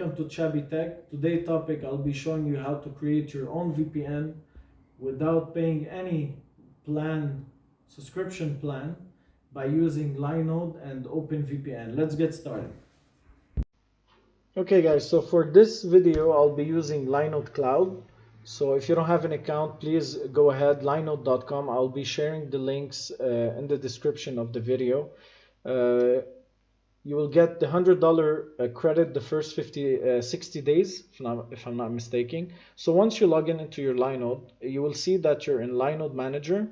welcome to Chaby Tech. Today's topic, I'll be showing you how to create your own VPN without paying any subscription plan by using Linode and openvpn. Let's get started. Okay guys, so for this video I'll be using Linode Cloud. So if you don't have an account, please go ahead, linode.com. I'll be sharing the links in the description of the video. You will get the $100 credit the first 60 days, if I'm not mistaken. So once you log in into your Linode, you will see that you're in Linode Manager.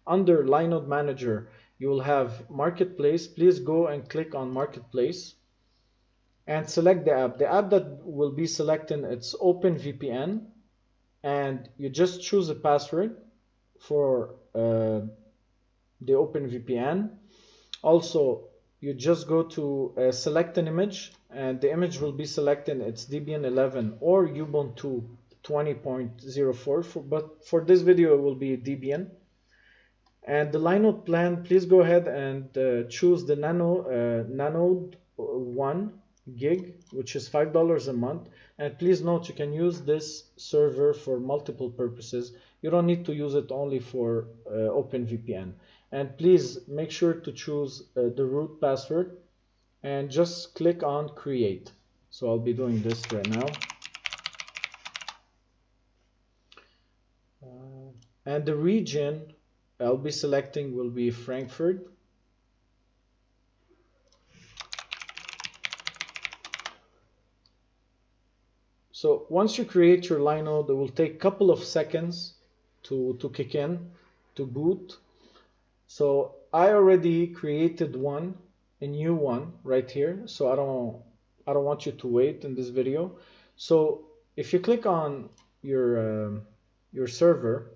Under Linode Manager, you will have Marketplace. Please go and click on Marketplace and select the app. The app that will be selecting, it's openvpn, and you just choose a password for the openvpn. Also, you just go to select an image, and the image will be selected. It's Debian 11 or Ubuntu 20.04, but for this video it will be Debian. And the Linode plan, please go ahead and choose the Nanode 1 gig, which is $5 a month. And please note, you can use this server for multiple purposes. You don't need to use it only for openvpn. And please make sure to choose the root password and just click on create. So I'll be doing this right now. And the region I'll be selecting will be Frankfurt. So once you create your Linode, it will take a couple of seconds to kick in, to boot. So I already created a new one right here. So I don't want you to wait in this video. So if you click on your server,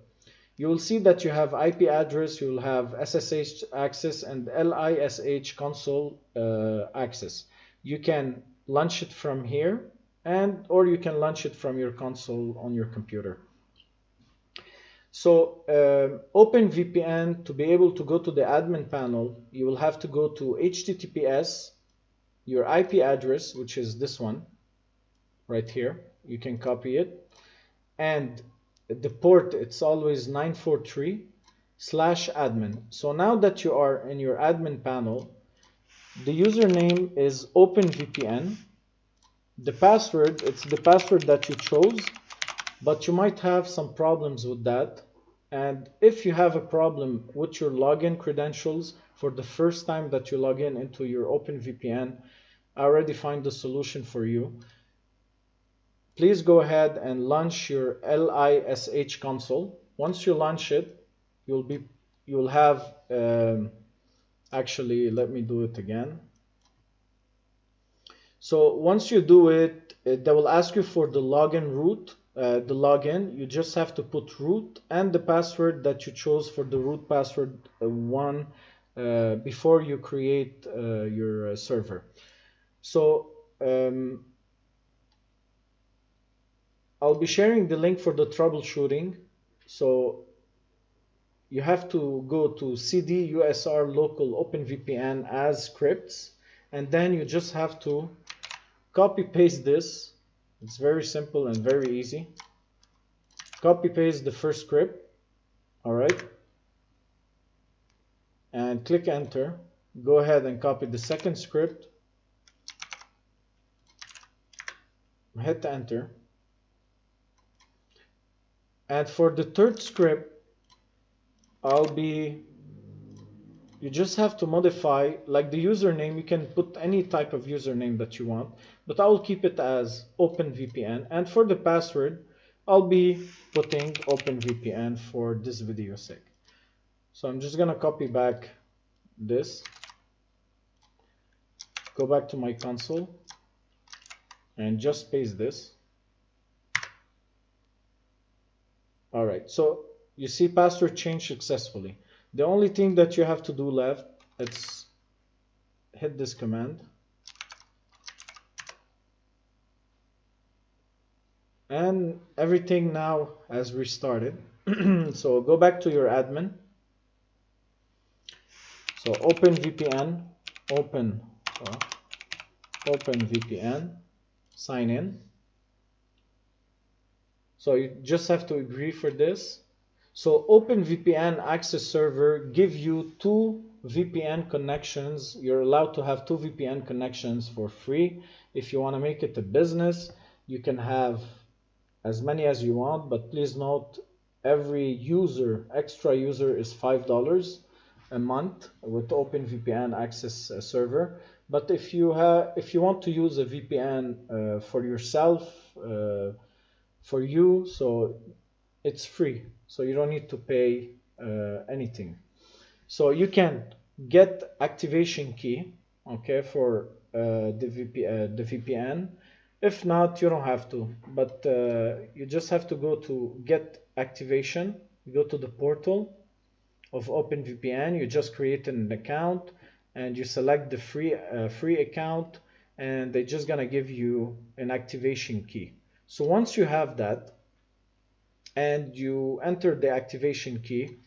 you will see that you have IP address, you will have SSH access and LISH console access. You can launch it from here, or you can launch it from your console on your computer. So OpenVPN, to be able to go to the admin panel, you will have to go to HTTPS, your IP address, which is this one right here. You can copy it. And the port, it's always 943/admin. So now that you are in your admin panel, the username is OpenVPN. The password, it's the password that you chose, but you might have some problems with that. And if you have a problem with your login credentials for the first time that you log in into your OpenVPN, I already find the solution for you. Please go ahead and launch your LISH console. Once you launch it, you'll have actually, let me do it again. So once you do it, they will ask you for the login root. The login, you just have to put root and the password that you chose for the root password before you create your server. So I'll be sharing the link for the troubleshooting. So you have to go to cd usr local openvpn as scripts, and then you just have to copy paste this. It's very simple and very easy. Copy paste the first script, all right, and click enter. Go ahead and copy the second script, hit enter. And for the third script, you just have to modify, like the username, you can put any type of username that you want, but I will keep it as OpenVPN. And for the password, I'll be putting OpenVPN for this video's sake. So I'm just gonna copy back this, go back to my console, and just paste this. All right, so you see password changed successfully. The only thing that you have to do left, it's hit this command. And everything now has restarted. So go back to your admin. So OpenVPN, open VPN, sign in. So you just have to agree for this. So OpenVPN access server give you 2 VPN connections. You're allowed to have 2 VPN connections for free. If you want to make it a business, you can have as many as you want, but please note every user, extra user is $5 a month with OpenVPN access server. But if you want to use a VPN for yourself, for you, so it's free, so you don't need to pay anything. So you can get activation key, okay, for the VPN. If not, you don't have to, but you just have to go to get activation. You go to the portal of OpenVPN, you just create an account and you select the free account, and they're just gonna give you an activation key. So once you have that and you enter the activation key,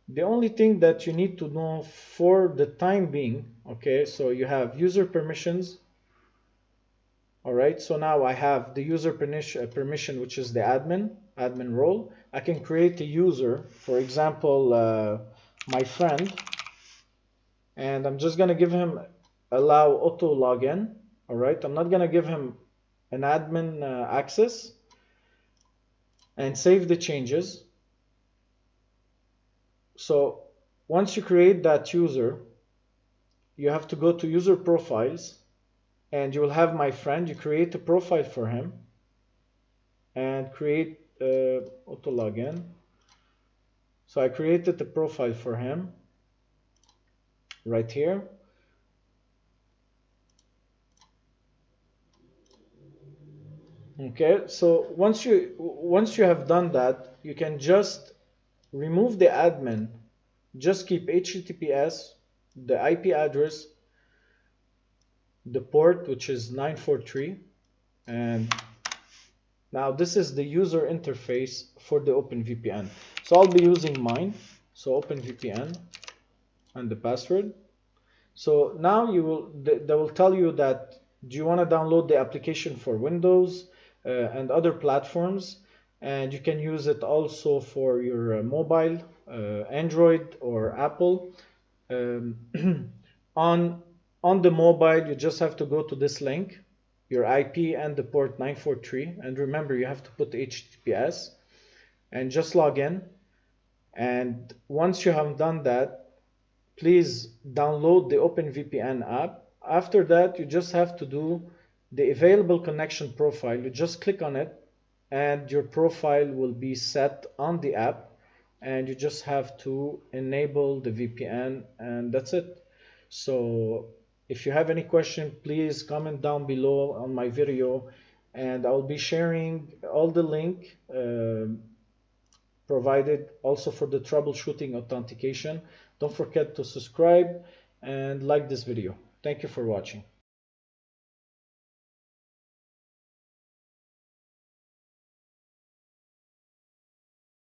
the only thing that you need to know for the time being, okay, so you have user permissions. All right, so now I have the user permission, which is the admin role. I can create a user, for example, my friend, and I'm just gonna give him allow auto login. All right, I'm not gonna give him an admin access, and save the changes. So once you create that user, you have to go to user profiles, and you will have my friend. You create a profile for him and create auto login. So I created a profile for him right here. Okay, so once you have done that, you can just remove the admin, just keep HTTPS, the IP address, the port, which is 943, and now this is the user interface for the OpenVPN. So I'll be using mine, so OpenVPN and the password. So now they will tell you that, do you want to download the application for Windows and other platforms, and you can use it also for your mobile, Android or Apple. On the mobile, you just have to go to this link, your IP and the port 943, and remember you have to put HTTPS, and just log in. And once you have done that, please download the OpenVPN app. After that, you just have to do the available connection profile. You just click on it and your profile will be set on the app, and you just have to enable the VPN, and that's it. So if you have any question, please comment down below on my video, and I'll be sharing all the link provided also for the troubleshooting authentication. Don't forget to subscribe and like this video. Thank you for watching.